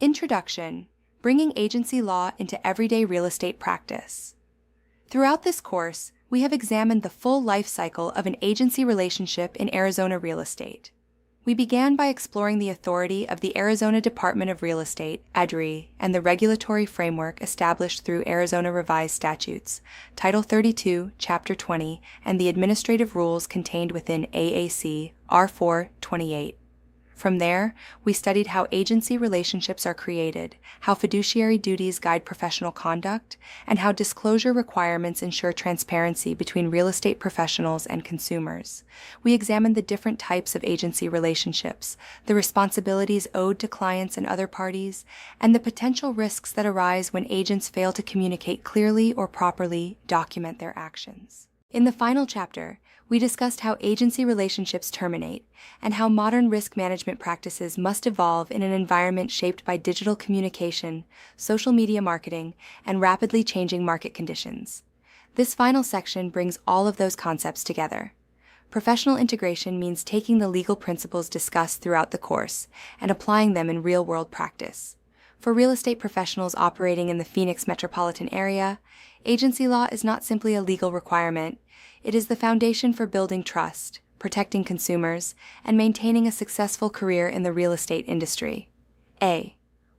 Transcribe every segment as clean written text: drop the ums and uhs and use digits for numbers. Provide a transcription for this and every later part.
Introduction: Bringing Agency Law into Everyday Real Estate Practice. Throughout this course, we have examined the full life cycle of an agency relationship in Arizona real estate. We began by exploring the authority of the Arizona Department of Real Estate, ADRE, and the regulatory framework established through Arizona Revised Statutes, Title 32, Chapter 20, and the administrative rules contained within AAC R428. From there, we studied how agency relationships are created, how fiduciary duties guide professional conduct, and how disclosure requirements ensure transparency between real estate professionals and consumers. We examined the different types of agency relationships, the responsibilities owed to clients and other parties, and the potential risks that arise when agents fail to communicate clearly or properly document their actions. In the final chapter, we discussed how agency relationships terminate and how modern risk management practices must evolve in an environment shaped by digital communication, social media marketing, and rapidly changing market conditions. This final section brings all of those concepts together. Professional integration means taking the legal principles discussed throughout the course and applying them in real-world practice. For real estate professionals operating in the Phoenix metropolitan area, agency law is not simply a legal requirement. It is the foundation for building trust, protecting consumers, and maintaining a successful career in the real estate industry. A.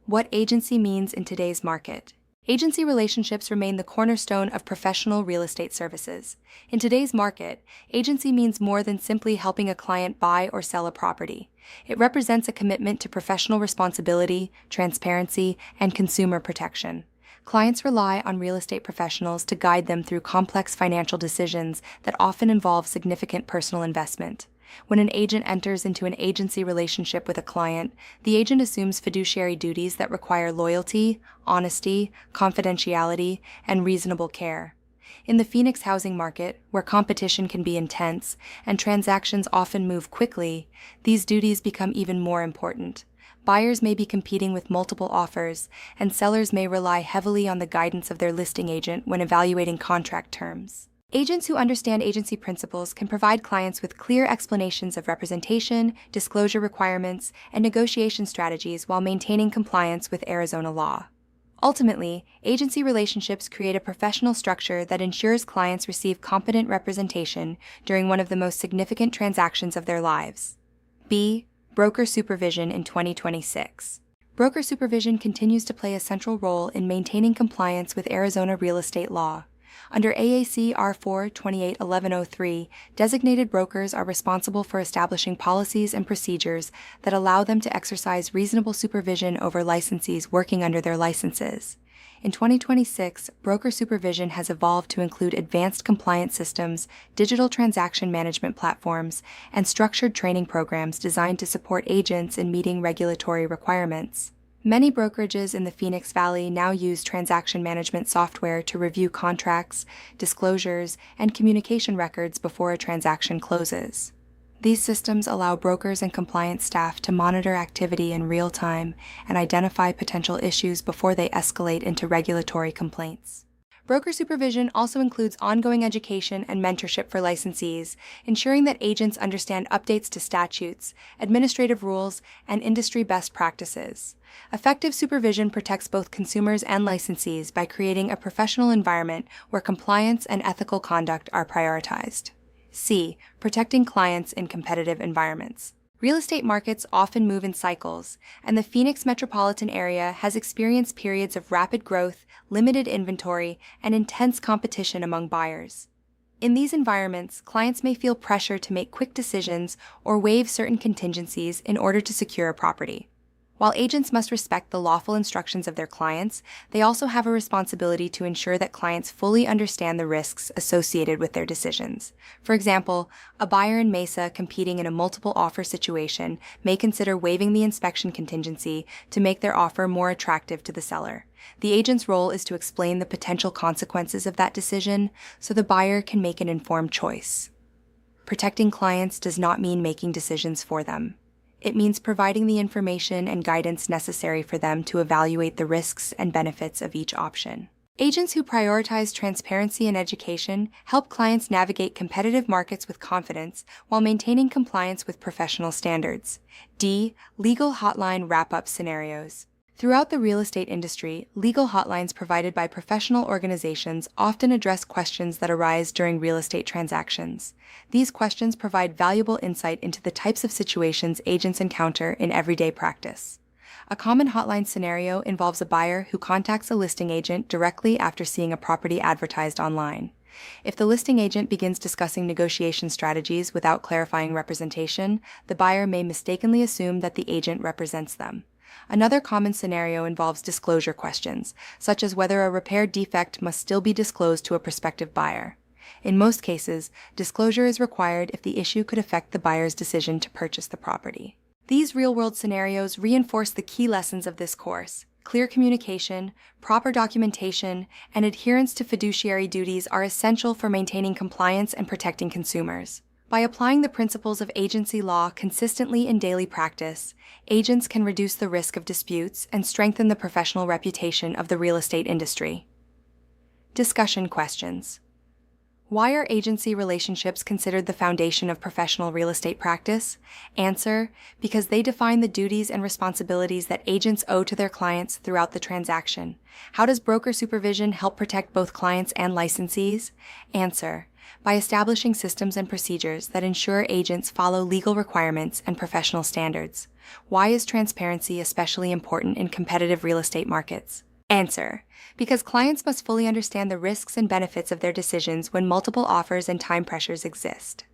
What agency means in today's market. Agency relationships remain the cornerstone of professional real estate services. In today's market, agency means more than simply helping a client buy or sell a property. It represents a commitment to professional responsibility, transparency, and consumer protection. Clients rely on real estate professionals to guide them through complex financial decisions that often involve significant personal investment. When an agent enters into an agency relationship with a client, the agent assumes fiduciary duties that require loyalty, honesty, confidentiality, and reasonable care. In the Phoenix housing market, where competition can be intense and transactions often move quickly, these duties become even more important. Buyers may be competing with multiple offers, and sellers may rely heavily on the guidance of their listing agent when evaluating contract terms. Agents who understand agency principles can provide clients with clear explanations of representation, disclosure requirements, and negotiation strategies while maintaining compliance with Arizona law. Ultimately, agency relationships create a professional structure that ensures clients receive competent representation during one of the most significant transactions of their lives. B. Broker supervision in 2026. Broker supervision continues to play a central role in maintaining compliance with Arizona real estate law. Under AAC R428-1103, designated brokers are responsible for establishing policies and procedures that allow them to exercise reasonable supervision over licensees working under their licenses. In 2026, broker supervision has evolved to include advanced compliance systems, digital transaction management platforms, and structured training programs designed to support agents in meeting regulatory requirements. Many brokerages in the Phoenix Valley now use transaction management software to review contracts, disclosures, and communication records before a transaction closes. These systems allow brokers and compliance staff to monitor activity in real time and identify potential issues before they escalate into regulatory complaints. Broker supervision also includes ongoing education and mentorship for licensees, ensuring that agents understand updates to statutes, administrative rules, and industry best practices. Effective supervision protects both consumers and licensees by creating a professional environment where compliance and ethical conduct are prioritized. C. Protecting clients in competitive environments. Real estate markets often move in cycles, and the Phoenix metropolitan area has experienced periods of rapid growth, limited inventory, and intense competition among buyers. In these environments, clients may feel pressure to make quick decisions or waive certain contingencies in order to secure a property. While agents must respect the lawful instructions of their clients, they also have a responsibility to ensure that clients fully understand the risks associated with their decisions. For example, a buyer in Mesa competing in a multiple offer situation may consider waiving the inspection contingency to make their offer more attractive to the seller. The agent's role is to explain the potential consequences of that decision so the buyer can make an informed choice. Protecting clients does not mean making decisions for them. It means providing the information and guidance necessary for them to evaluate the risks and benefits of each option. Agents who prioritize transparency and education help clients navigate competitive markets with confidence while maintaining compliance with professional standards. D. Legal hotline wrap-up scenarios. Throughout the real estate industry, legal hotlines provided by professional organizations often address questions that arise during real estate transactions. These questions provide valuable insight into the types of situations agents encounter in everyday practice. A common hotline scenario involves a buyer who contacts a listing agent directly after seeing a property advertised online. If the listing agent begins discussing negotiation strategies without clarifying representation, the buyer may mistakenly assume that the agent represents them. Another common scenario involves disclosure questions, such as whether a repair defect must still be disclosed to a prospective buyer. In most cases, disclosure is required if the issue could affect the buyer's decision to purchase the property. These real-world scenarios reinforce the key lessons of this course. Clear communication, proper documentation, and adherence to fiduciary duties are essential for maintaining compliance and protecting consumers. By applying the principles of agency law consistently in daily practice, agents can reduce the risk of disputes and strengthen the professional reputation of the real estate industry. Discussion questions. Why are agency relationships considered the foundation of professional real estate practice? Answer: because they define the duties and responsibilities that agents owe to their clients throughout the transaction. How does broker supervision help protect both clients and licensees? Answer: by establishing systems and procedures that ensure agents follow legal requirements and professional standards. Why is transparency especially important in competitive real estate markets? Answer: because clients must fully understand the risks and benefits of their decisions when multiple offers and time pressures exist.